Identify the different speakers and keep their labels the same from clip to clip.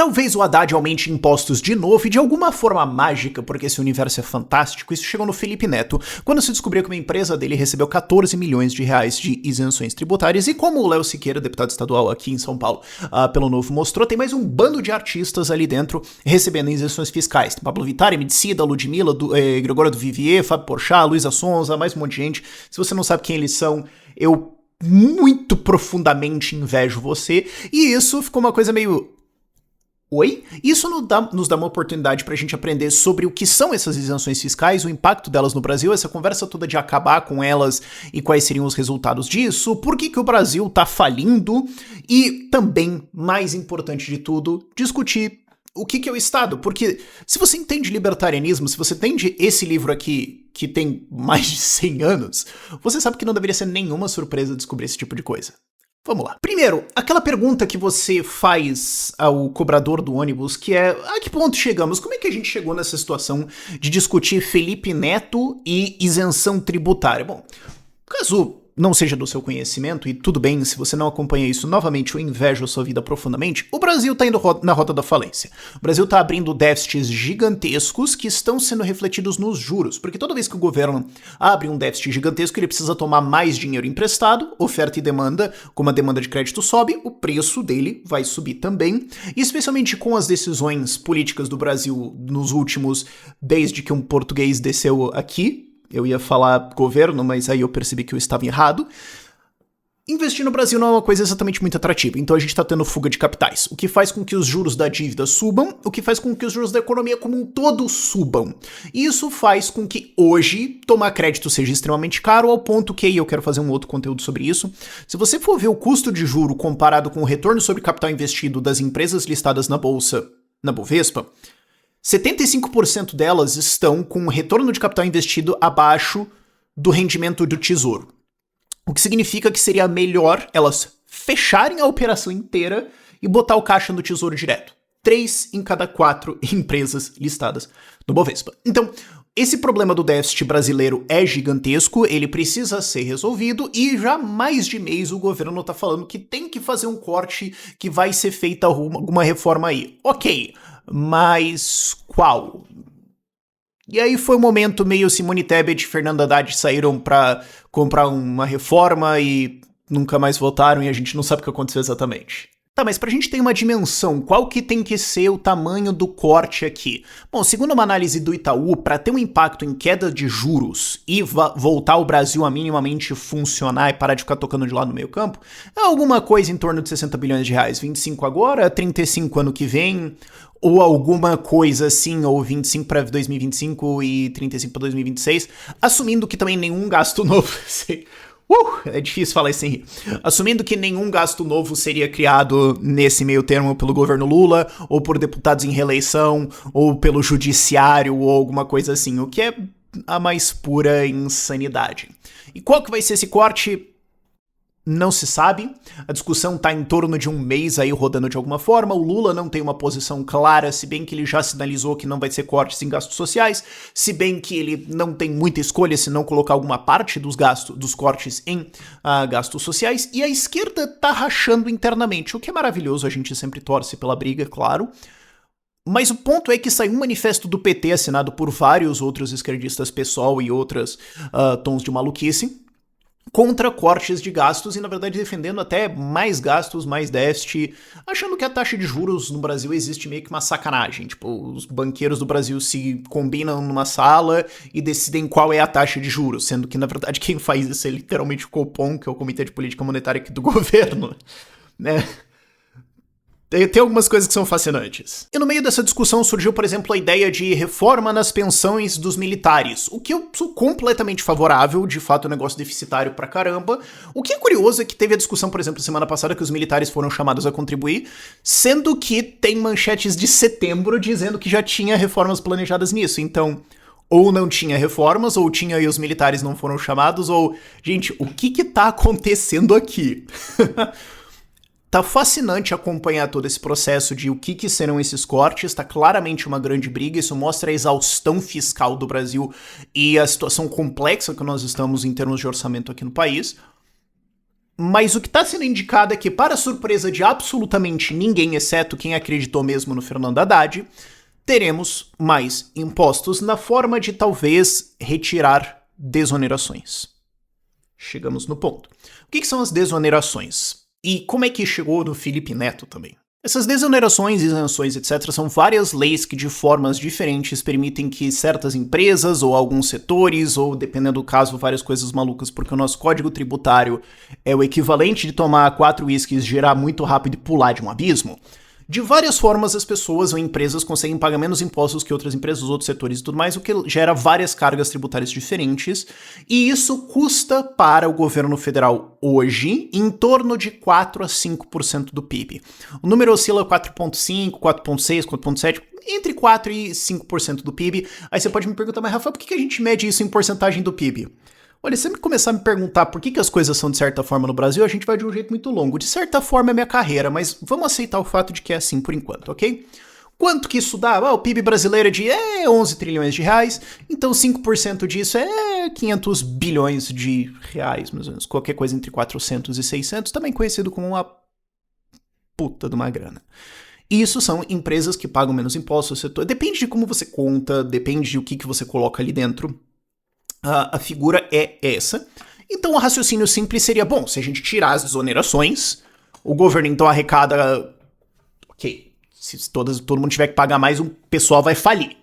Speaker 1: Talvez o Haddad aumente impostos de novo e de alguma forma mágica, porque esse universo é fantástico, isso chegou no Felipe Neto, quando se descobriu que uma empresa dele recebeu 14 milhões de reais de isenções tributárias, e como o Léo Siqueira, deputado estadual aqui em São Paulo, pelo Novo mostrou, tem mais um bando de artistas ali dentro recebendo isenções fiscais. Tem Pablo Vittar, Emicida, Ludmilla, Gregório do Vivier, Fábio Porchat, Luísa Sonza, mais um monte de gente. Se você não sabe quem eles são, eu muito profundamente invejo você, e isso ficou uma coisa meio... Oi? Isso nos dá uma oportunidade pra gente aprender sobre o que são essas isenções fiscais, o impacto delas no Brasil, essa conversa toda de acabar com elas e quais seriam os resultados disso, por que o Brasil tá falindo e também, mais importante de tudo, discutir o que é o Estado, porque se você entende libertarianismo, se você entende esse livro aqui, que tem mais de 100 anos, você sabe que não deveria ser nenhuma surpresa descobrir esse tipo de coisa. Vamos lá. Primeiro, aquela pergunta que você faz ao cobrador do ônibus, que é, a que ponto chegamos? Como é que a gente chegou nessa situação de discutir Felipe Neto e isenção tributária? Bom, caso não seja do seu conhecimento, e tudo bem, se você não acompanha isso, novamente eu invejo a sua vida profundamente, o Brasil tá indo na rota da falência. O Brasil tá abrindo déficits gigantescos que estão sendo refletidos nos juros, porque toda vez que o governo abre um déficit gigantesco, ele precisa tomar mais dinheiro emprestado, oferta e demanda, como a demanda de crédito sobe, o preço dele vai subir também, e especialmente com as decisões políticas do Brasil nos últimos, desde que um português desceu aqui. Eu ia falar governo, mas aí eu percebi que eu estava errado. Investir no Brasil não é uma coisa exatamente muito atrativa, então a gente está tendo fuga de capitais, o que faz com que os juros da dívida subam, o que faz com que os juros da economia como um todo subam. E isso faz com que hoje tomar crédito seja extremamente caro, ao ponto que, e eu quero fazer um outro conteúdo sobre isso, se você for ver o custo de juro comparado com o retorno sobre capital investido das empresas listadas na Bolsa, na Bovespa, 75% delas estão com um retorno de capital investido abaixo do rendimento do tesouro. O que significa que seria melhor elas fecharem a operação inteira e botar o caixa no tesouro direto. 3 em cada 4 empresas listadas no Bovespa. Então, esse problema do déficit brasileiro é gigantesco, ele precisa ser resolvido e já há mais de mês o governo está falando que tem que fazer um corte, que vai ser feita alguma reforma aí. Ok, mas qual? E aí foi um momento meio Simone Tebet e Fernando Haddad saíram pra comprar uma reforma e nunca mais votaram e a gente não sabe o que aconteceu exatamente. Tá, mas pra gente ter uma dimensão, qual que tem que ser o tamanho do corte aqui? Bom, segundo uma análise do Itaú, para ter um impacto em queda de juros e voltar o Brasil a minimamente funcionar e parar de ficar tocando de lado no meio campo, é alguma coisa em torno de 60 bilhões de reais. 25 agora, 35 ano que vem, ou alguma coisa assim, ou 25 para 2025 e 35 para 2026, assumindo que também nenhum gasto novo... é difícil falar isso sem rir. Assumindo que nenhum gasto novo seria criado nesse meio termo pelo governo Lula, ou por deputados em reeleição, ou pelo judiciário, ou alguma coisa assim, o que é a mais pura insanidade. E qual que vai ser esse corte? Não se sabe, a discussão tá em torno de um mês aí rodando de alguma forma, o Lula não tem uma posição clara, se bem que ele já sinalizou que não vai ser cortes em gastos sociais, se bem que ele não tem muita escolha se não colocar alguma parte dos cortes em gastos sociais, e a esquerda tá rachando internamente, o que é maravilhoso, a gente sempre torce pela briga, claro. Mas o ponto é que saiu um manifesto do PT assinado por vários outros esquerdistas, PSOL e outros tons de maluquice, contra cortes de gastos e, na verdade, defendendo até mais gastos, mais déficit, achando que a taxa de juros no Brasil existe meio que uma sacanagem. Tipo, os banqueiros do Brasil se combinam numa sala e decidem qual é a taxa de juros, sendo que, na verdade, quem faz isso é literalmente o Copom, que é o Comitê de Política Monetária aqui do governo, né? Tem algumas coisas que são fascinantes. E no meio dessa discussão surgiu, por exemplo, a ideia de reforma nas pensões dos militares, o que eu sou completamente favorável, de fato é um negócio deficitário pra caramba. O que é curioso é que teve a discussão, por exemplo, semana passada que os militares foram chamados a contribuir, sendo que tem manchetes de setembro dizendo que já tinha reformas planejadas nisso, então... ou não tinha reformas, ou tinha e os militares não foram chamados, ou... gente, o que tá acontecendo aqui? Tá fascinante acompanhar todo esse processo de o que serão esses cortes, tá claramente uma grande briga, isso mostra a exaustão fiscal do Brasil e a situação complexa que nós estamos em termos de orçamento aqui no país. Mas o que está sendo indicado é que, para surpresa de absolutamente ninguém, exceto quem acreditou mesmo no Fernando Haddad, teremos mais impostos na forma de talvez retirar desonerações. Chegamos no ponto. O que são as desonerações? E como é que chegou no Felipe Neto também? Essas desonerações, isenções, etc., são várias leis que, de formas diferentes, permitem que certas empresas ou alguns setores, ou, dependendo do caso, várias coisas malucas, porque o nosso código tributário é o equivalente de tomar 4 uísques, girar muito rápido e pular de um abismo. De várias formas, as pessoas ou empresas conseguem pagar menos impostos que outras empresas, outros setores e tudo mais, o que gera várias cargas tributárias diferentes, e isso custa para o governo federal hoje em torno de 4 a 5% do PIB. O número oscila 4,5%, 4,6%, 4,7%, entre 4% e 5% do PIB. Aí você pode me perguntar, mas Rafael, por que a gente mede isso em porcentagem do PIB? Olha, se você começar a me perguntar por que as coisas são de certa forma no Brasil, a gente vai de um jeito muito longo. De certa forma é minha carreira, mas vamos aceitar o fato de que é assim por enquanto, ok? Quanto que isso dá? O PIB brasileiro é de 11 trilhões de reais, então 5% disso é 500 bilhões de reais, mais ou menos. Qualquer coisa entre 400 e 600, também conhecido como uma puta de uma grana. E isso são empresas que pagam menos impostos, setor. Depende de como você conta, depende de o que você coloca ali dentro. A figura é essa. Então o raciocínio simples seria, bom, se a gente tirar as desonerações, o governo então arrecada... Ok, se todo mundo tiver que pagar mais, o pessoal vai falir.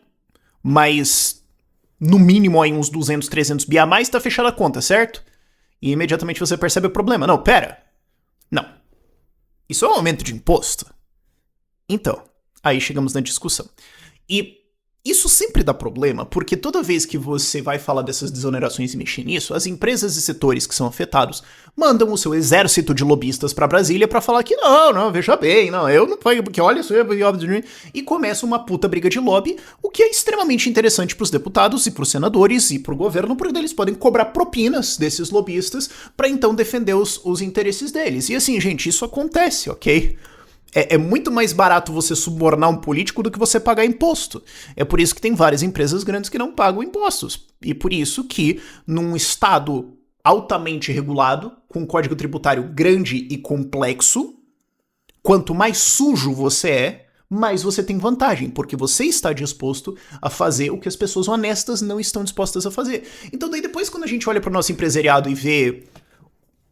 Speaker 1: Mas, no mínimo, aí uns 200, 300 bi a mais, tá fechada a conta, certo? E imediatamente você percebe o problema. Não, pera. Não. Isso é um aumento de imposto? Então, aí chegamos na discussão. E isso sempre dá problema, porque toda vez que você vai falar dessas desonerações e mexer nisso, as empresas e setores que são afetados mandam o seu exército de lobistas pra Brasília pra falar que não, veja bem, não, eu não pago, porque olha isso, e começa uma puta briga de lobby, o que é extremamente interessante pros deputados e pros senadores e pro governo, porque eles podem cobrar propinas desses lobistas pra então defender os interesses deles. E assim, gente, isso acontece, ok? É muito mais barato você subornar um político do que você pagar imposto. É por isso que tem várias empresas grandes que não pagam impostos. E por isso que, num estado altamente regulado, com um código tributário grande e complexo, quanto mais sujo você é, mais você tem vantagem, porque você está disposto a fazer o que as pessoas honestas não estão dispostas a fazer. Então daí depois, quando a gente olha para o nosso empresariado e vê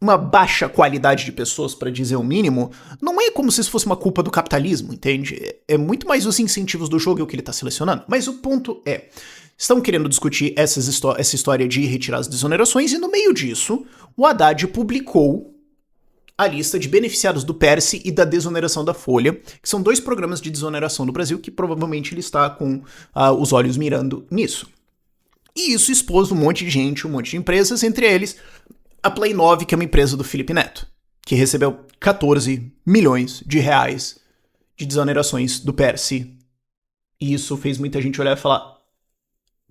Speaker 1: uma baixa qualidade de pessoas, para dizer o mínimo, não é como se isso fosse uma culpa do capitalismo, entende? É muito mais os incentivos do jogo e o que ele tá selecionando. Mas o ponto é, estão querendo discutir essa história de retirar as desonerações, e no meio disso, o Haddad publicou a lista de beneficiados do PERSE e da desoneração da Folha, que são 2 programas de desoneração no Brasil que provavelmente ele está com os olhos mirando nisso. E isso expôs um monte de gente, um monte de empresas, entre eles a Play 9, que é uma empresa do Felipe Neto, que recebeu 14 milhões de reais de desonerações do PERSE. E isso fez muita gente olhar e falar,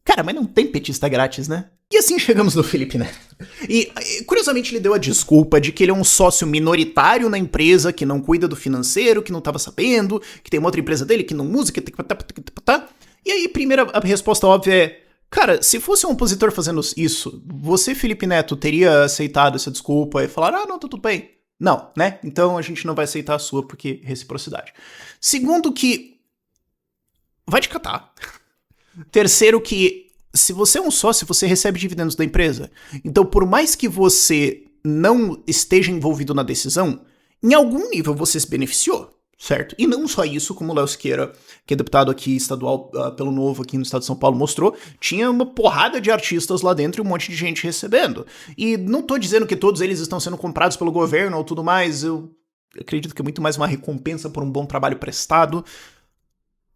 Speaker 1: cara, mas não tem petista grátis, né? E assim chegamos no Felipe Neto. E, curiosamente, ele deu a desculpa de que ele é um sócio minoritário na empresa, que não cuida do financeiro, que não tava sabendo, que tem uma outra empresa dele que não usa, que... E aí, a resposta óbvia é, cara, se fosse um opositor fazendo isso, você, Felipe Neto, teria aceitado essa desculpa e falar, não, tá tudo bem. Não, né? Então a gente não vai aceitar a sua porque reciprocidade. Segundo que vai te catar. Terceiro que se você é um sócio, você recebe dividendos da empresa. Então por mais que você não esteja envolvido na decisão, em algum nível você se beneficiou. Certo? E não só isso, como o Léo Siqueira, que é deputado aqui estadual pelo Novo aqui no estado de São Paulo, mostrou, tinha uma porrada de artistas lá dentro e um monte de gente recebendo. E não tô dizendo que todos eles estão sendo comprados pelo governo ou tudo mais, eu acredito que é muito mais uma recompensa por um bom trabalho prestado.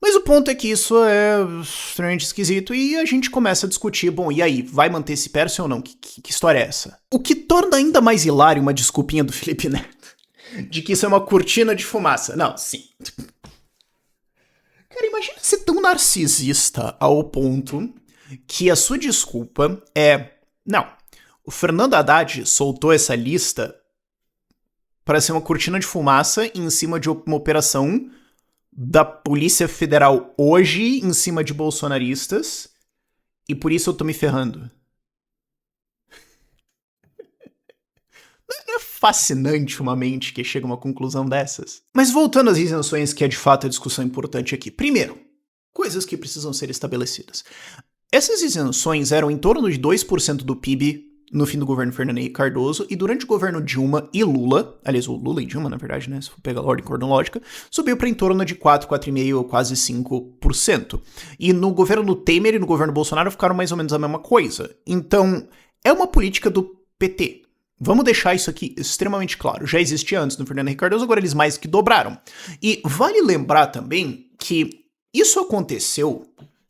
Speaker 1: Mas o ponto é que isso é extremamente esquisito e a gente começa a discutir, bom, e aí, vai manter esse PERSE ou não? Que história é essa? O que torna ainda mais hilário uma desculpinha do Felipe Neto de que isso é uma cortina de fumaça. Não, sim. Cara, imagina ser tão narcisista ao ponto que a sua desculpa é... Não, o Fernando Haddad soltou essa lista para ser uma cortina de fumaça em cima de uma operação da Polícia Federal hoje em cima de bolsonaristas e por isso eu tô me ferrando. Não é fascinante uma mente que chega a uma conclusão dessas. Mas voltando às isenções, que é de fato a discussão importante aqui. Primeiro, coisas que precisam ser estabelecidas. Essas isenções eram em torno de 2% do PIB no fim do governo Fernando Henrique Cardoso, e durante o governo Dilma e Lula, aliás, o Lula e Dilma, na verdade, né, se for pegar a ordem cronológica, subiu para em torno de 4, 4,5% ou quase 5%. E no governo Temer e no governo Bolsonaro ficaram mais ou menos a mesma coisa. Então, é uma política do PT. Vamos deixar isso aqui extremamente claro. Já existia antes no Fernando Henrique Cardoso, agora eles mais que dobraram. E vale lembrar também que isso aconteceu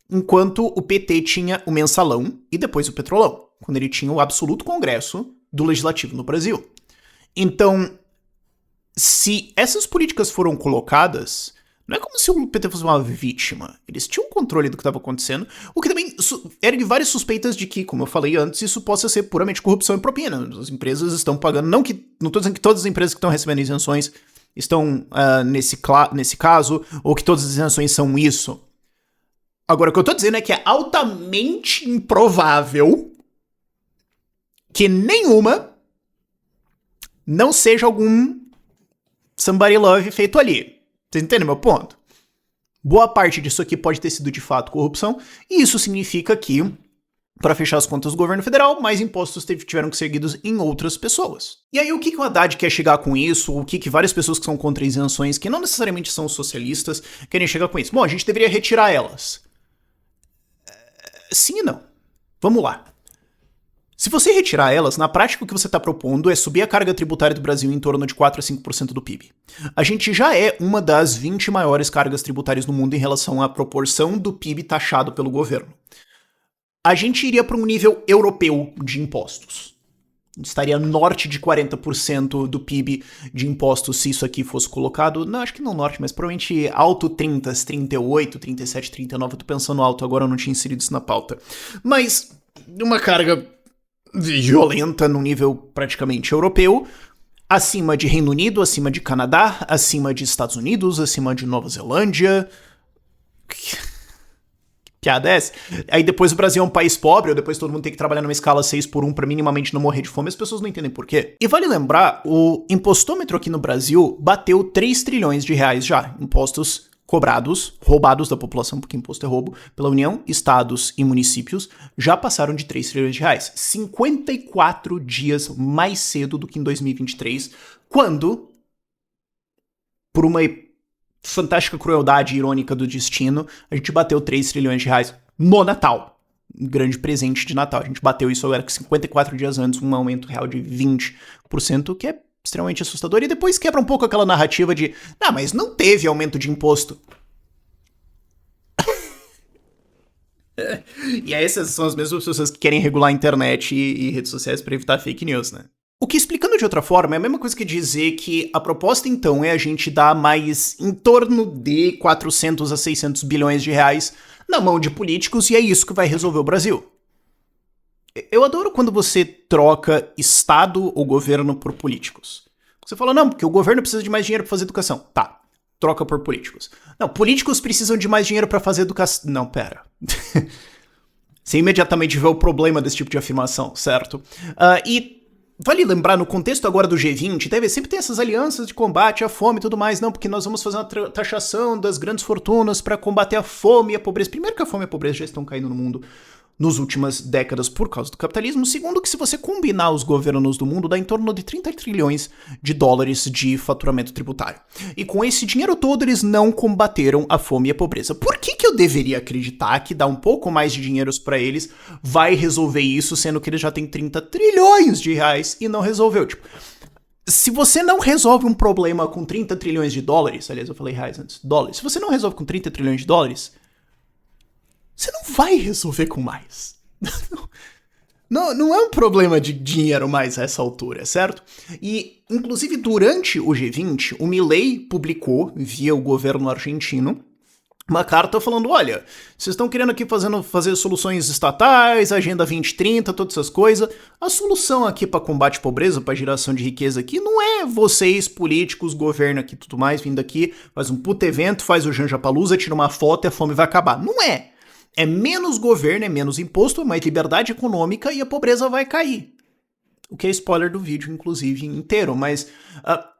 Speaker 1: enquanto o PT tinha o mensalão e depois o petrolão, quando ele tinha o absoluto congresso do legislativo no Brasil. Então, se essas políticas foram colocadas, não é como se o PT fosse uma vítima. Eles tinham controle do que estava acontecendo, o que também ergue várias suspeitas de que, como eu falei antes, isso possa ser puramente corrupção e propina. As empresas estão pagando, não estou dizendo que todas as empresas que estão recebendo isenções estão nesse caso, ou que todas as isenções são isso. Agora, o que eu tô dizendo é que é altamente improvável que nenhuma não seja algum somebody love feito ali. Vocês entendem meu ponto? Boa parte disso aqui pode ter sido de fato corrupção, e isso significa que, para fechar as contas do governo federal, mais impostos tiveram que ser seguidos em outras pessoas. E aí o que o Haddad quer chegar com isso, o que várias pessoas que são contra isenções, que não necessariamente são socialistas, querem chegar com isso? Bom, a gente deveria retirar elas. Sim e não. Vamos lá. Se você retirar elas, na prática o que você está propondo é subir a carga tributária do Brasil em torno de 4 a 5% do PIB. A gente já é uma das 20 maiores cargas tributárias no mundo em relação à proporção do PIB taxado pelo governo. A gente iria para um nível europeu de impostos. Estaria norte de 40% do PIB de impostos se isso aqui fosse colocado. Não, acho que não norte, mas provavelmente alto 30, 38, 37, 39. Eu tô pensando alto agora, eu não tinha inserido isso na pauta. Mas uma carga violenta no nível praticamente europeu, acima de Reino Unido, acima de Canadá, acima de Estados Unidos, acima de Nova Zelândia. Piada é essa? Aí depois o Brasil é um país pobre, ou depois todo mundo tem que trabalhar numa escala 6x1 pra minimamente não morrer de fome, as pessoas não entendem por quê. E vale lembrar, o impostômetro aqui no Brasil bateu 3 trilhões de reais já, impostos cobrados, roubados da população, porque imposto é roubo, pela União, estados e municípios, já passaram de 3 trilhões de reais. 54 dias mais cedo do que em 2023, quando, por uma fantástica crueldade irônica do destino, a gente bateu 3 trilhões de reais no Natal. Um grande presente de Natal. A gente bateu isso agora 54 dias antes, um aumento real de 20%, que é extremamente assustador. E depois quebra um pouco aquela narrativa de, mas não teve aumento de imposto. E essas são as mesmas pessoas que querem regular a internet e redes sociais para evitar fake news, né? O que, explicando de outra forma, é a mesma coisa que dizer que a proposta, então, é a gente dar mais em torno de 400 a 600 bilhões de reais na mão de políticos, e é isso que vai resolver o Brasil. Eu adoro quando você troca Estado ou governo por políticos. Você fala, não, porque o governo precisa de mais dinheiro para fazer educação. Tá, troca por políticos. Não, políticos precisam de mais dinheiro para fazer educação. Não, pera. Você imediatamente vê o problema desse tipo de afirmação, certo? E vale lembrar, no contexto agora do G20, sempre tem essas alianças de combate à fome e tudo mais. Não, porque nós vamos fazer uma taxação das grandes fortunas para combater a fome e a pobreza. Primeiro que a fome e a pobreza já estão caindo no mundo nas últimas décadas por causa do capitalismo. Segundo que se você combinar os governos do mundo, dá em torno de 30 trilhões de dólares de faturamento tributário. E com esse dinheiro todo, eles não combateram a fome e a pobreza. Por que eu deveria acreditar que dar um pouco mais de dinheiro para eles vai resolver isso, sendo que eles já têm 30 trilhões de reais e não resolveu? Tipo, se você não resolve um problema com 30 trilhões de dólares, aliás, eu falei reais antes, dólares, se você não resolve com 30 trilhões de dólares, você não vai resolver com mais. Não é um problema de dinheiro mais a essa altura, certo? E, inclusive, durante o G20, o Milei publicou, via o governo argentino, uma carta falando, olha, vocês estão querendo aqui fazer soluções estatais, Agenda 2030, todas essas coisas. A solução aqui para combate à pobreza, para geração de riqueza aqui, não é vocês, políticos, governo aqui e tudo mais, vindo aqui, faz um puto evento, faz o Janjapalooza, tira uma foto e a fome vai acabar. Não é. É menos governo, é menos imposto, é mais liberdade econômica e a pobreza vai cair. o que é spoiler do vídeo, inclusive, inteiro, mas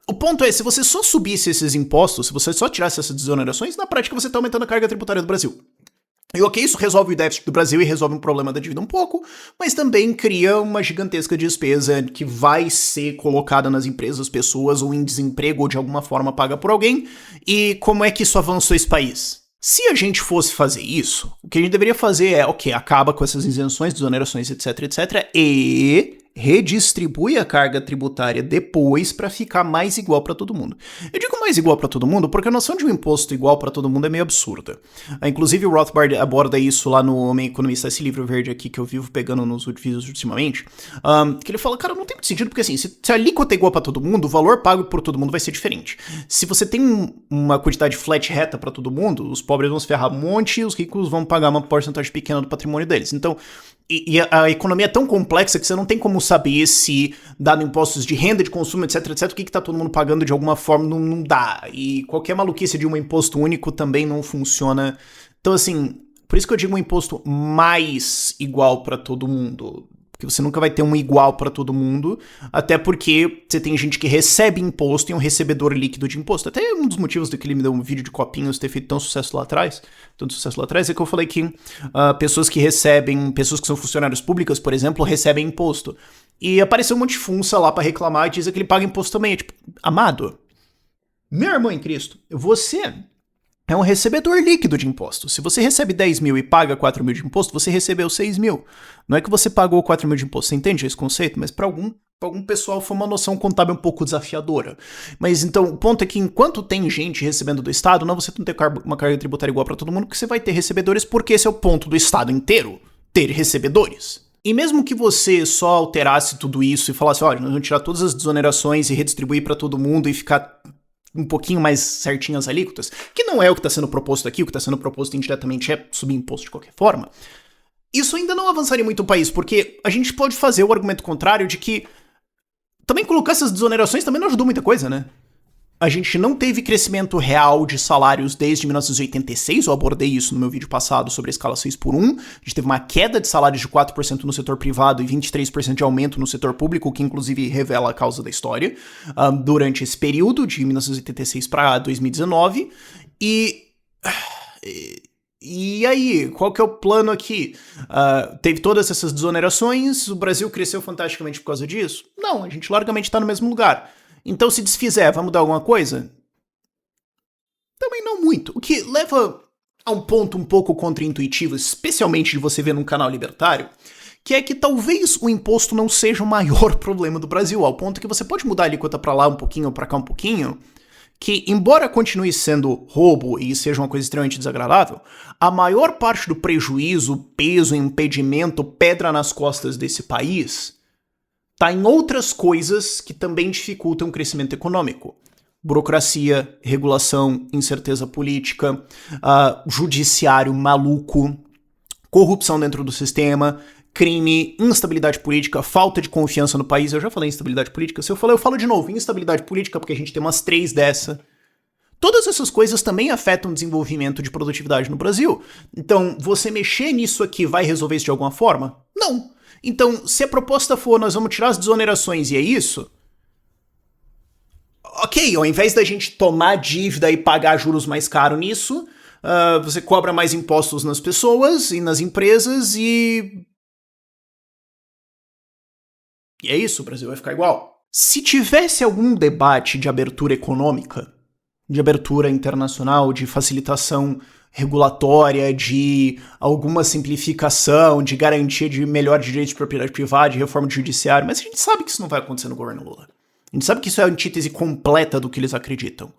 Speaker 1: o ponto é, se você só subisse esses impostos, se você só tirasse essas desonerações, na prática você está aumentando a carga tributária do Brasil. E ok, isso resolve o déficit do Brasil e resolve um problema da dívida um pouco, mas também cria uma gigantesca despesa que vai ser colocada nas empresas, pessoas, ou em desemprego, ou de alguma forma paga por alguém. E como é que isso avançou esse país? Se a gente fosse fazer isso, o que a gente deveria fazer é, ok, acaba com essas isenções, desonerações, etc, etc, e redistribui a carga tributária depois para ficar mais igual para todo mundo. Eu digo mais igual para todo mundo porque a noção de um imposto igual para todo mundo é meio absurda. Inclusive o Rothbard aborda isso lá no Homem Economista, esse livro verde aqui que eu vivo pegando nos vídeos ultimamente, que ele fala, cara, não tem muito sentido porque assim, se a alíquota é igual para todo mundo, o valor pago por todo mundo vai ser diferente. Se você tem uma quantidade flat reta para todo mundo, os pobres vão se ferrar um monte e os ricos vão pagar uma porcentagem pequena do patrimônio deles. Então, e a economia é tão complexa que você não tem como saber se, dado impostos de renda, de consumo, etc, etc, o que tá todo mundo pagando de alguma forma, não dá. E qualquer maluquice de um imposto único também não funciona. Então, assim, por isso que eu digo um imposto mais igual para todo mundo. Porque você nunca vai ter um igual para todo mundo, até porque você tem gente que recebe imposto e um recebedor líquido de imposto. Até um dos motivos do que ele me deu um vídeo de copinhos ter feito tanto sucesso lá atrás, é que eu falei que pessoas que são funcionários públicos, por exemplo, recebem imposto. E apareceu um monte de funça lá para reclamar e dizer que ele paga imposto também. É tipo, amado, meu irmão em Cristo, você é um recebedor líquido de imposto. Se você recebe 10 mil e paga 4 mil de imposto, você recebeu 6 mil. Não é que você pagou 4 mil de imposto, você entende esse conceito? Mas para algum pessoal foi uma noção contábil um pouco desafiadora. Mas então, o ponto é que enquanto tem gente recebendo do Estado, não, você não tem uma carga tributária igual para todo mundo, porque você vai ter recebedores, porque esse é o ponto do Estado inteiro, ter recebedores. E mesmo que você só alterasse tudo isso e falasse, olha, nós vamos tirar todas as desonerações e redistribuir para todo mundo e ficar um pouquinho mais certinho as alíquotas, que não é o que está sendo proposto aqui, o que está sendo proposto indiretamente é subir imposto de qualquer forma, isso ainda não avançaria muito o país, porque a gente pode fazer o argumento contrário de que também colocar essas desonerações também não ajudou muita coisa, né? A gente não teve crescimento real de salários desde 1986, eu abordei isso no meu vídeo passado sobre a escala 6x1, a gente teve uma queda de salários de 4% no setor privado e 23% de aumento no setor público, o que inclusive revela a causa da história, durante esse período de 1986 para 2019, e aí, qual que é o plano aqui? Teve todas essas desonerações, o Brasil cresceu fantasticamente por causa disso? Não, a gente largamente está no mesmo lugar. Então, se desfizer, vai mudar alguma coisa? Também não muito. O que leva a um ponto um pouco contraintuitivo, especialmente de você ver num canal libertário, que é que talvez o imposto não seja o maior problema do Brasil, ao ponto que você pode mudar a alíquota pra lá um pouquinho ou pra cá um pouquinho, que, embora continue sendo roubo e seja uma coisa extremamente desagradável, a maior parte do prejuízo, peso, impedimento, pedra nas costas desse país tá em outras coisas que também dificultam o crescimento econômico. Burocracia, regulação, incerteza política, judiciário maluco, corrupção dentro do sistema, crime, instabilidade política, falta de confiança no país. Eu já falei instabilidade política. Se eu falei, eu falo de novo. Instabilidade política, porque a gente tem umas 3 dessa. Todas essas coisas também afetam o desenvolvimento de produtividade no Brasil. Então, você mexer nisso aqui vai resolver isso de alguma forma? Não. Então, se a proposta for, nós vamos tirar as desonerações e é isso, ok, ao invés da gente tomar dívida e pagar juros mais caros nisso, você cobra mais impostos nas pessoas e nas empresas e é isso, o Brasil vai ficar igual. Se tivesse algum debate de abertura econômica, de abertura internacional, de facilitação regulatória, de alguma simplificação, de garantia de melhor direito de propriedade privada, de reforma do judiciário, mas a gente sabe que isso não vai acontecer no governo Lula. A gente sabe que isso é a antítese completa do que eles acreditam.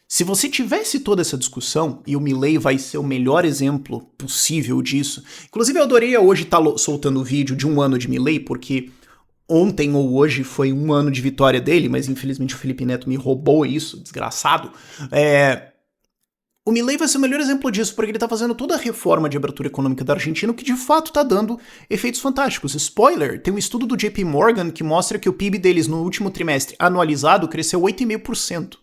Speaker 1: Se você tivesse toda essa discussão, e o Milei vai ser o melhor exemplo possível disso, inclusive eu adorei hoje estar soltando o vídeo de 1 ano de Milei, porque ontem ou hoje foi 1 ano de vitória dele, mas infelizmente o Felipe Neto me roubou isso, desgraçado. O Milei vai ser o melhor exemplo disso, porque ele tá fazendo toda a reforma de abertura econômica da Argentina, que de fato tá dando efeitos fantásticos. Spoiler, tem um estudo do JP Morgan que mostra que o PIB deles no último trimestre anualizado cresceu 8,5%.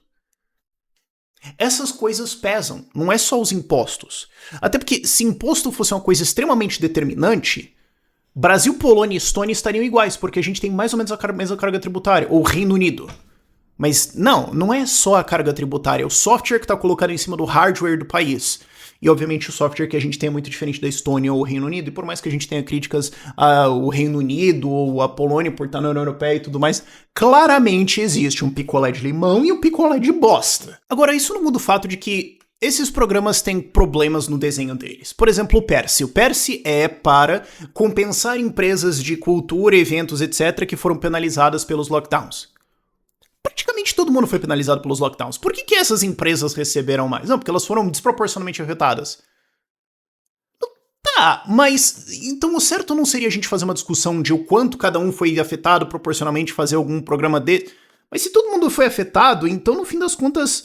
Speaker 1: Essas coisas pesam, não é só os impostos. Até porque se imposto fosse uma coisa extremamente determinante, Brasil, Polônia e Estônia estariam iguais, porque a gente tem mais ou menos a mesma carga tributária, ou Reino Unido. Mas não é só a carga tributária, é o software que está colocado em cima do hardware do país. E, obviamente, o software que a gente tem é muito diferente da Estônia ou o Reino Unido. E por mais que a gente tenha críticas ao Reino Unido ou à Polônia por estar na União Europeia e tudo mais, claramente existe um picolé de limão e um picolé de bosta. Agora, isso não muda o fato de que esses programas têm problemas no desenho deles. Por exemplo, o Perse. O Perse é para compensar empresas de cultura, eventos, etc., que foram penalizadas pelos lockdowns. Praticamente todo mundo foi penalizado pelos lockdowns. Por que essas empresas receberam mais? Não, porque elas foram desproporcionalmente afetadas. Tá, mas então o certo não seria a gente fazer uma discussão de o quanto cada um foi afetado proporcionalmente, fazer algum programa de... Mas se todo mundo foi afetado, então no fim das contas,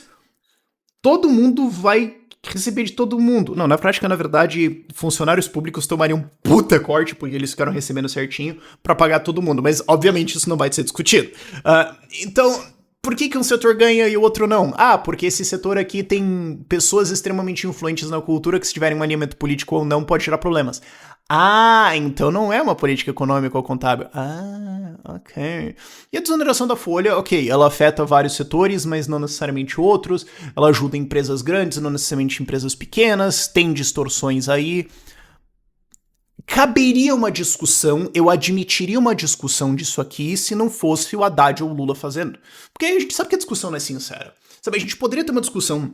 Speaker 1: todo mundo vai receber de todo mundo. Não, na prática, na verdade, funcionários públicos tomariam um puta corte, porque eles ficaram recebendo certinho pra pagar todo mundo, mas obviamente isso não vai ser discutido. Então, por que um setor ganha e o outro não? Ah, porque esse setor aqui tem pessoas extremamente influentes na cultura que se tiverem um alinhamento político ou não pode gerar problemas. Ah, então não é uma política econômica ou contábil. Ah, ok. E a desoneração da folha, ok, ela afeta vários setores, mas não necessariamente outros. Ela ajuda empresas grandes, não necessariamente empresas pequenas. Tem distorções aí. Caberia uma discussão, eu admitiria uma discussão disso aqui se não fosse o Haddad ou o Lula fazendo. Porque aí a gente sabe que a discussão não é sincera. Sabe, a gente poderia ter uma discussão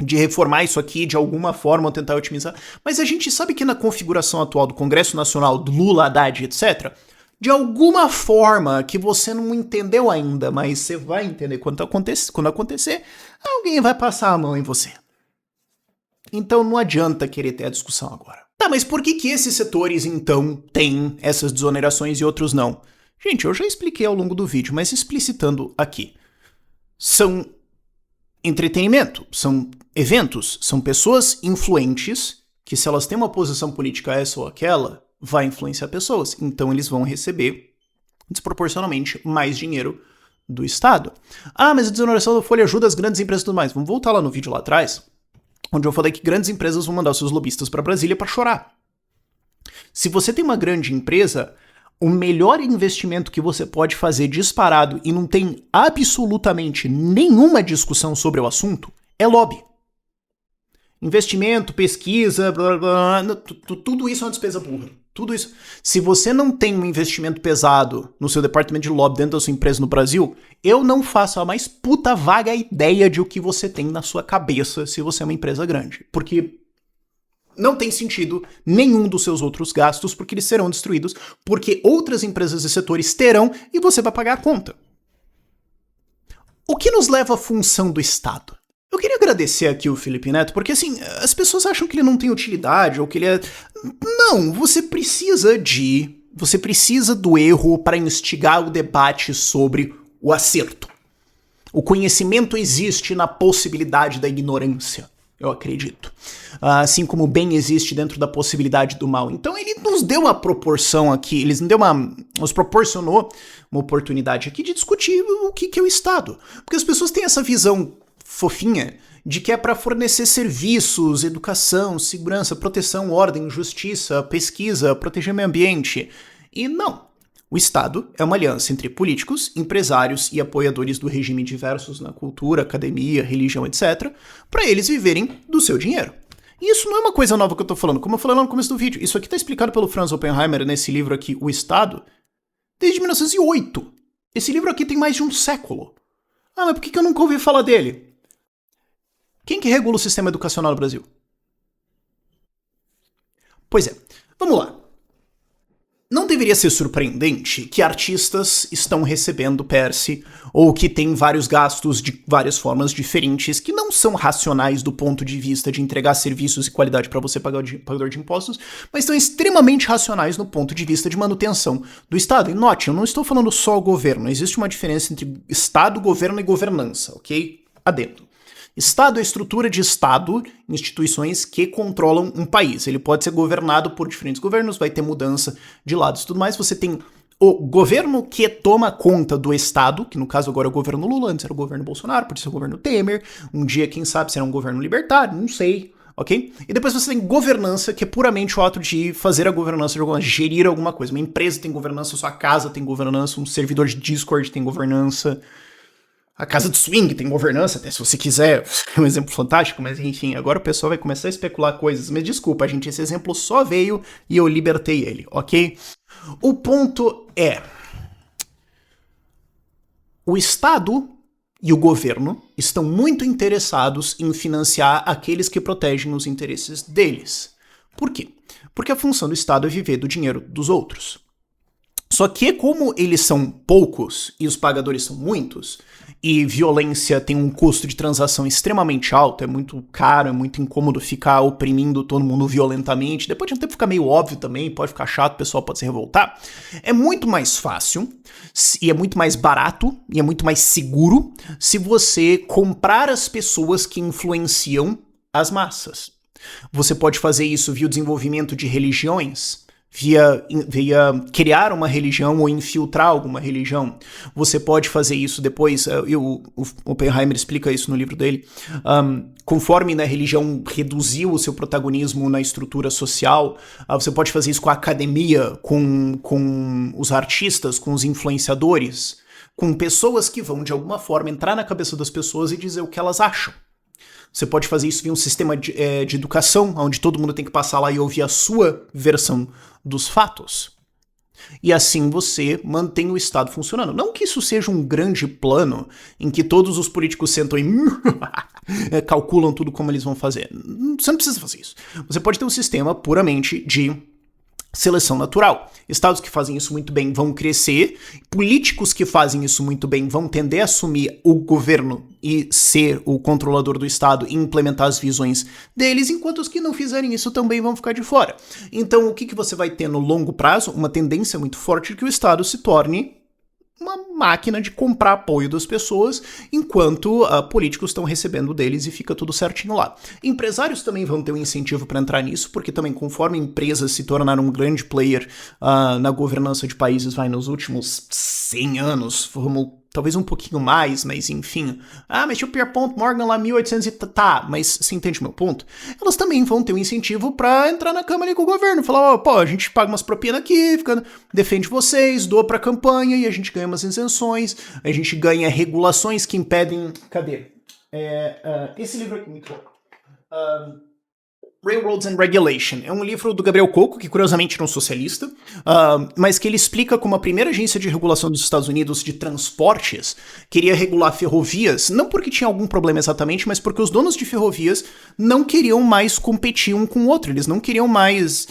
Speaker 1: de reformar isso aqui de alguma forma ou tentar otimizar, mas a gente sabe que na configuração atual do Congresso Nacional, do Lula, Haddad, etc., de alguma forma que você não entendeu ainda, mas você vai entender quando acontecer, alguém vai passar a mão em você. Então não adianta querer ter a discussão agora. Tá, mas por que esses setores, então, têm essas desonerações e outros não? Gente, eu já expliquei ao longo do vídeo, mas explicitando aqui. São entretenimento, são eventos, são pessoas influentes que, se elas têm uma posição política essa ou aquela, vai influenciar pessoas. Então eles vão receber desproporcionalmente mais dinheiro do Estado. Ah, mas a desoneração da folha ajuda as grandes empresas e tudo mais. Vamos voltar lá no vídeo lá atrás, onde eu falei que grandes empresas vão mandar os seus lobistas para Brasília para chorar. Se você tem uma grande empresa, o melhor investimento que você pode fazer disparado e não tem absolutamente nenhuma discussão sobre o assunto é lobby. Investimento, pesquisa, blá, blá, blá, tudo isso é uma despesa burra. Tudo isso. Se você não tem um investimento pesado no seu departamento de lobby dentro da sua empresa no Brasil, eu não faço a mais puta vaga ideia de o que você tem na sua cabeça se você é uma empresa grande. Porque não tem sentido nenhum dos seus outros gastos, porque eles serão destruídos, porque outras empresas e setores terão e você vai pagar a conta. O que nos leva à função do Estado? Eu queria agradecer aqui o Felipe Neto, porque assim, as pessoas acham que ele não tem utilidade, ou que ele é... Não, você precisa do erro para instigar o debate sobre o acerto. O conhecimento existe na possibilidade da ignorância, eu acredito. Assim como o bem existe dentro da possibilidade do mal. Então ele nos deu a proporção aqui, nos proporcionou uma oportunidade aqui de discutir o que é o Estado. Porque as pessoas têm essa visão fofinha de que é para fornecer serviços, educação, segurança, proteção, ordem, justiça, pesquisa, proteger o meio ambiente. E não. O Estado é uma aliança entre políticos, empresários e apoiadores do regime diversos na cultura, academia, religião, etc., para eles viverem do seu dinheiro. E isso não é uma coisa nova que eu tô falando, como eu falei lá no começo do vídeo. Isso aqui tá explicado pelo Franz Oppenheimer nesse livro aqui, O Estado, desde 1908. Esse livro aqui tem mais de um século. Ah, mas por que eu nunca ouvi falar dele? Quem que regula o sistema educacional no Brasil? Pois é, vamos lá. Não deveria ser surpreendente que artistas estão recebendo Perse ou que têm vários gastos de várias formas diferentes que não são racionais do ponto de vista de entregar serviços e qualidade para você pagador de impostos, mas são extremamente racionais no ponto de vista de manutenção do Estado. E note, eu não estou falando só o governo, existe uma diferença entre Estado, governo e governança, ok? Adendo. Estado é estrutura de Estado, instituições que controlam um país. Ele pode ser governado por diferentes governos, vai ter mudança de lados e tudo mais. Você tem o governo que toma conta do Estado, que no caso agora é o governo Lula, antes era o governo Bolsonaro, pode ser o governo Temer. Um dia, quem sabe, será um governo libertário, não sei. ok? E depois você tem governança, que é puramente o ato de fazer a governança de alguma coisa, gerir alguma coisa. Uma empresa tem governança, sua casa tem governança, um servidor de Discord tem governança, a casa de swing tem governança, até se você quiser, é um exemplo fantástico, mas enfim, agora o pessoal vai começar a especular coisas. Mas desculpa, gente, esse exemplo só veio e eu libertei ele, ok? O ponto é, o Estado e o governo estão muito interessados em financiar aqueles que protegem os interesses deles. Por quê? Porque a função do Estado é viver do dinheiro dos outros. Só que como eles são poucos e os pagadores são muitos, e violência tem um custo de transação extremamente alto, é muito caro, é muito incômodo ficar oprimindo todo mundo violentamente, depois de um tempo fica meio óbvio também, pode ficar chato, o pessoal pode se revoltar, é muito mais fácil, e é muito mais barato, e é muito mais seguro se você comprar as pessoas que influenciam as massas. Você pode fazer isso via o desenvolvimento de religiões, via criar uma religião ou infiltrar alguma religião. Você pode fazer isso depois, o Oppenheimer explica isso no livro dele, conforme a religião reduziu o seu protagonismo na estrutura social, você pode fazer isso com a academia, com os artistas, com os influenciadores, com pessoas que vão de alguma forma entrar na cabeça das pessoas e dizer o que elas acham. Você pode fazer isso via um sistema de educação, onde todo mundo tem que passar lá e ouvir a sua versão dos fatos. E assim você mantém o Estado funcionando. Não que isso seja um grande plano em que todos os políticos sentam e calculam tudo como eles vão fazer. Você não precisa fazer isso. Você pode ter um sistema puramente de seleção natural. Estados que fazem isso muito bem vão crescer, políticos que fazem isso muito bem vão tender a assumir o governo e ser o controlador do Estado e implementar as visões deles, enquanto os que não fizerem isso também vão ficar de fora. Então, o que você vai ter no longo prazo? Uma tendência muito forte de que o Estado se torne uma máquina de comprar apoio das pessoas, enquanto políticos estão recebendo deles e fica tudo certinho lá. Empresários também vão ter um incentivo para entrar nisso, porque também conforme empresas se tornaram um grande player na governança de países, nos últimos 100 anos, talvez um pouquinho mais, mas enfim. Mas tinha o Pierpont Morgan lá 1800 e tá, mas você entende o meu ponto? Elas também vão ter um incentivo pra entrar na câmara ali com o governo, falar, a gente paga umas propinas aqui, defende vocês, doa pra campanha e a gente ganha umas isenções, a gente ganha regulações que impedem... Cadê? Esse livro aqui, muito louco. Railroads and Regulation. É um livro do Gabriel Coco, que curiosamente era um socialista, mas que ele explica como a primeira agência de regulação dos Estados Unidos de transportes queria regular ferrovias, não porque tinha algum problema exatamente, mas porque os donos de ferrovias não queriam mais competir um com o outro, eles não queriam mais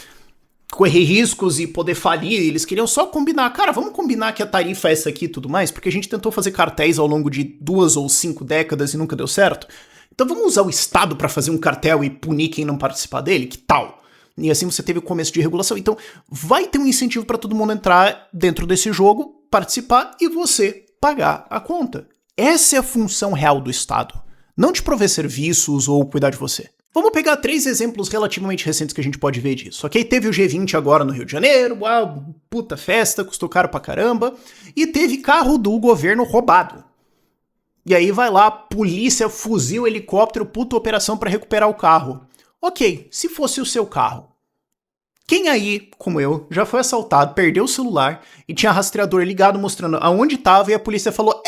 Speaker 1: correr riscos e poder falir, eles queriam só combinar, vamos combinar que a tarifa é essa aqui e tudo mais, porque a gente tentou fazer cartéis ao longo de 2 ou 5 décadas e nunca deu certo. Então vamos usar o Estado para fazer um cartel e punir quem não participar dele? Que tal? E assim você teve o começo de regulação. Então vai ter um incentivo para todo mundo entrar dentro desse jogo, participar e você pagar a conta. Essa é a função real do Estado. Não de prover serviços ou cuidar de você. Vamos pegar 3 exemplos relativamente recentes que a gente pode ver disso, ok? Teve o G20 agora no Rio de Janeiro, puta festa, custou caro pra caramba. E teve carro do governo roubado. E aí vai lá, polícia, fuzil, helicóptero, puta operação pra recuperar o carro. Ok, se fosse o seu carro. Quem aí, como eu, já foi assaltado, perdeu o celular e tinha rastreador ligado mostrando aonde tava e a polícia falou,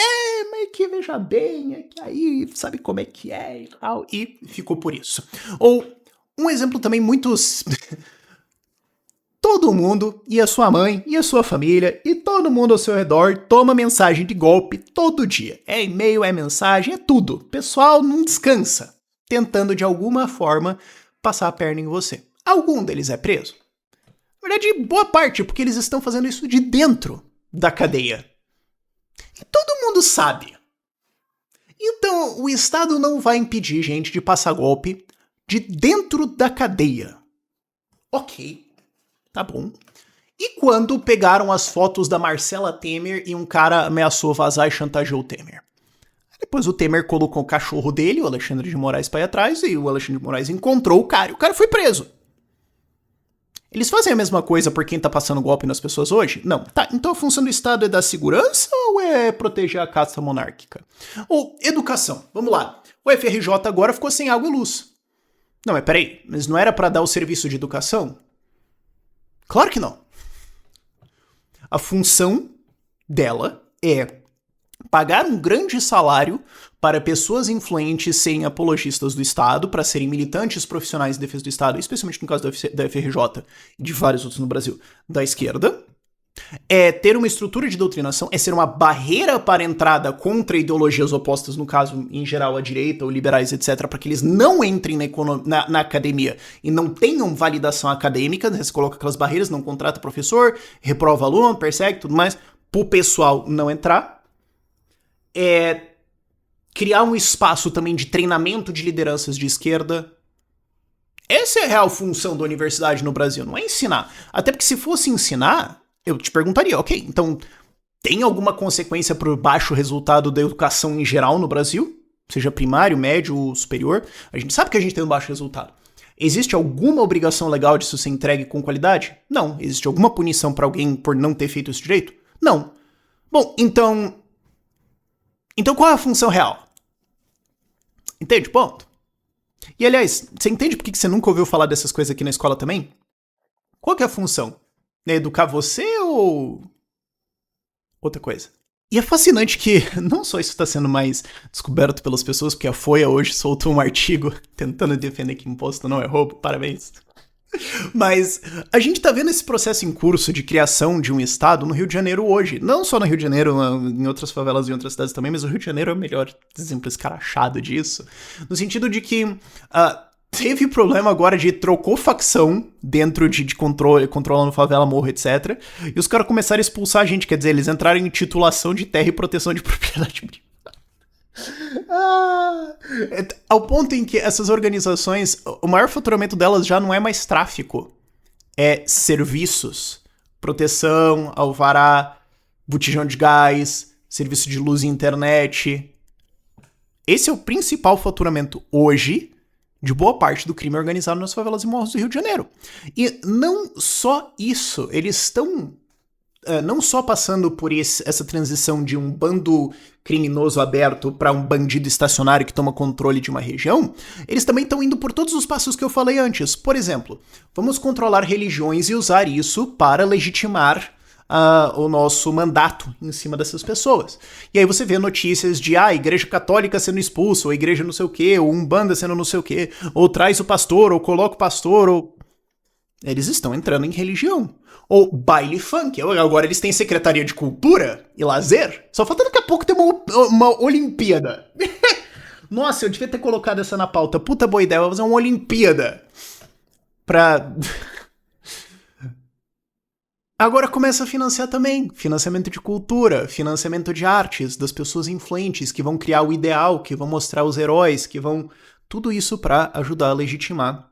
Speaker 1: mas que veja bem, é que aí sabe como é que é e tal, e ficou por isso. Ou um exemplo também muito... Todo mundo, e a sua mãe, e a sua família, e todo mundo ao seu redor toma mensagem de golpe todo dia. É e-mail, é mensagem, é tudo. O pessoal não descansa, tentando de alguma forma passar a perna em você. Algum deles é preso? Na verdade, boa parte, porque eles estão fazendo isso de dentro da cadeia. E todo mundo sabe. Então, o Estado não vai impedir gente de passar golpe de dentro da cadeia. Ok. Tá bom. E quando pegaram as fotos da Marcela Temer e um cara ameaçou vazar e chantageou o Temer? Depois o Temer colocou o cachorro dele, o Alexandre de Moraes, pra ir atrás, e o Alexandre de Moraes encontrou o cara, e o cara foi preso. Eles fazem a mesma coisa por quem tá passando golpe nas pessoas hoje? Não. Tá, então a função do Estado é dar segurança ou é proteger a casta monárquica? Ou educação. Vamos lá. O FRJ agora ficou sem água e luz. Não, mas peraí, mas não era pra dar o serviço de educação? Claro que não. A função dela é pagar um grande salário para pessoas influentes serem apologistas do Estado, para serem militantes profissionais de defesa do Estado, especialmente no caso da FRJ e de vários outros no Brasil, da esquerda. É ter uma estrutura de doutrinação, é ser uma barreira para a entrada contra ideologias opostas, no caso, em geral, a direita ou liberais, etc., para que eles não entrem na academia e não tenham validação acadêmica, né? Você coloca aquelas barreiras, não contrata professor, reprova aluno, persegue, tudo mais, pro pessoal não entrar. É criar um espaço também de treinamento de lideranças de esquerda. Essa é a real função da universidade no Brasil, não é ensinar. Até porque se fosse ensinar, eu te perguntaria, ok, então tem alguma consequência por baixo resultado da educação em geral no Brasil? Seja primário, médio ou superior? A gente sabe que a gente tem um baixo resultado. Existe alguma obrigação legal disso ser entregue com qualidade? Não. Existe alguma punição para alguém por não ter feito isso direito? Não. Bom, então qual é a função real? Entende? Ponto. E aliás, você entende por que você nunca ouviu falar dessas coisas aqui na escola também? Qual que é a função? É educar você ou outra coisa? E é fascinante que não só isso está sendo mais descoberto pelas pessoas, porque a Folha hoje soltou um artigo tentando defender que imposto não é roubo, parabéns. Mas a gente tá vendo esse processo em curso de criação de um estado no Rio de Janeiro hoje. Não só no Rio de Janeiro, em outras favelas e em outras cidades também, mas o Rio de Janeiro é o melhor exemplo escarachado disso. No sentido de que teve problema agora de trocou facção dentro de controlando favela, morro, etc. E os caras começaram a expulsar a gente, quer dizer, eles entraram em titulação de terra e proteção de propriedade privada. Ao ponto em que essas organizações, o maior faturamento delas já não é mais tráfico, é serviços, proteção, alvará, botijão de gás, serviço de luz e internet. Esse é o principal faturamento hoje de boa parte do crime organizado nas favelas e morros do Rio de Janeiro. E não só isso, eles estão não só passando por essa transição de um bando criminoso aberto para um bandido estacionário que toma controle de uma região, eles também estão indo por todos os passos que eu falei antes. Por exemplo, vamos controlar religiões e usar isso para legitimar o nosso mandato em cima dessas pessoas. E aí você vê notícias de igreja católica sendo expulsa, ou igreja não sei o quê, ou umbanda sendo não sei o quê, ou traz o pastor, ou coloca o pastor, ou... Eles estão entrando em religião. Ou baile funk. Agora eles têm Secretaria de Cultura e Lazer. Só falta daqui a pouco ter uma Olimpíada. Nossa, eu devia ter colocado essa na pauta. Puta boa ideia, vou fazer uma Olimpíada. Pra... Agora começa a financiar também. Financiamento de cultura, financiamento de artes, das pessoas influentes que vão criar o ideal, que vão mostrar os heróis, que vão... Tudo isso pra ajudar a legitimar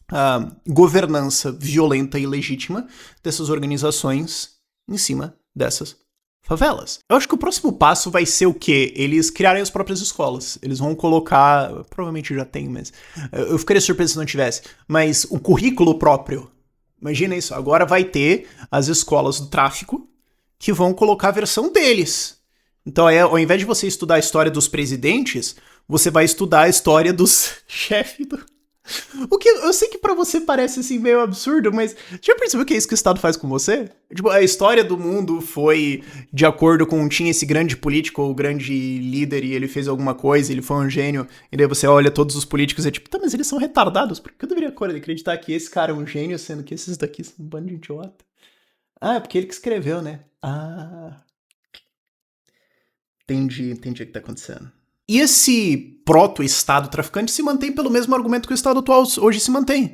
Speaker 1: a governança violenta e legítima dessas organizações em cima dessas favelas. Eu acho que o próximo passo vai ser o quê? Eles criarem as próprias escolas. Eles vão colocar... Provavelmente já tem, mas... Eu ficaria surpreso se não tivesse. Mas o currículo próprio. Imagina isso. Agora vai ter as escolas do tráfico que vão colocar a versão deles. Então, ao invés de você estudar a história dos presidentes, você vai estudar a história dos chefes do... O que eu sei que pra você parece assim meio absurdo, mas já percebeu que é isso que o Estado faz com você? Tipo, a história do mundo foi de acordo com tinha esse grande político ou grande líder e ele fez alguma coisa, ele foi um gênio, e daí você olha todos os políticos e é tipo, tá, mas eles são retardados, por que eu deveria acreditar que esse cara é um gênio, sendo que esses daqui são um bando de idiota? É porque ele que escreveu, né? Entendi o que tá acontecendo. E esse proto-estado traficante se mantém pelo mesmo argumento que o estado atual hoje se mantém.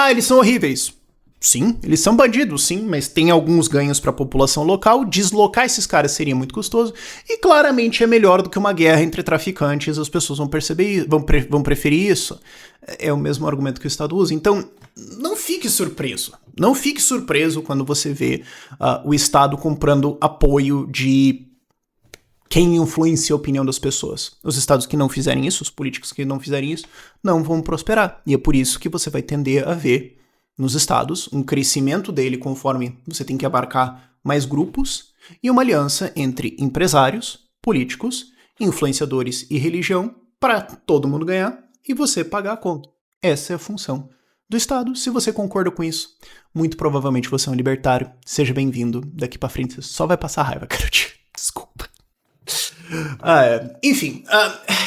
Speaker 1: Eles são horríveis. Sim, eles são bandidos, sim, mas tem alguns ganhos para a população local. Deslocar esses caras seria muito custoso e claramente é melhor do que uma guerra entre traficantes. As pessoas vão perceber, vão preferir isso. É o mesmo argumento que o Estado usa. Então, não fique surpreso. Não fique surpreso quando você vê o Estado comprando apoio de quem influencia a opinião das pessoas. Os estados que não fizerem isso, os políticos que não fizerem isso, não vão prosperar. E é por isso que você vai tender a ver nos estados um crescimento dele conforme você tem que abarcar mais grupos e uma aliança entre empresários, políticos, influenciadores e religião para todo mundo ganhar e você pagar a conta. Essa é a função do Estado. Se você concorda com isso, muito provavelmente você é um libertário. Seja bem-vindo. Daqui pra frente você só vai passar raiva, cara. Desculpa. Enfim,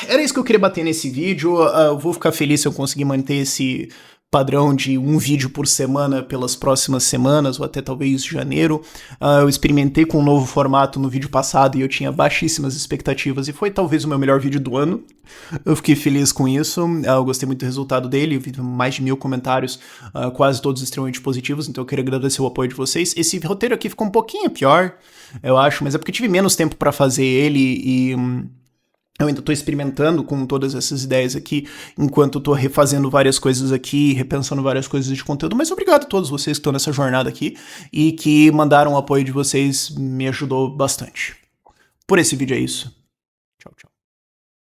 Speaker 1: era isso que eu queria bater nesse vídeo. Eu vou ficar feliz se eu conseguir manter esse padrão de um vídeo por semana pelas próximas semanas, ou até talvez janeiro. Eu experimentei com um novo formato no vídeo passado e eu tinha baixíssimas expectativas, e foi talvez o meu melhor vídeo do ano. Eu fiquei feliz com isso, eu gostei muito do resultado dele, vi mais de 1000 comentários, quase todos extremamente positivos, então eu queria agradecer o apoio de vocês. Esse roteiro aqui ficou um pouquinho pior, eu acho, mas é porque eu tive menos tempo pra fazer ele e... eu ainda tô experimentando com todas essas ideias aqui, enquanto eu tô refazendo várias coisas aqui, repensando várias coisas de conteúdo, mas obrigado a todos vocês que estão nessa jornada aqui e que mandaram o apoio de vocês, me ajudou bastante. Por esse vídeo é isso.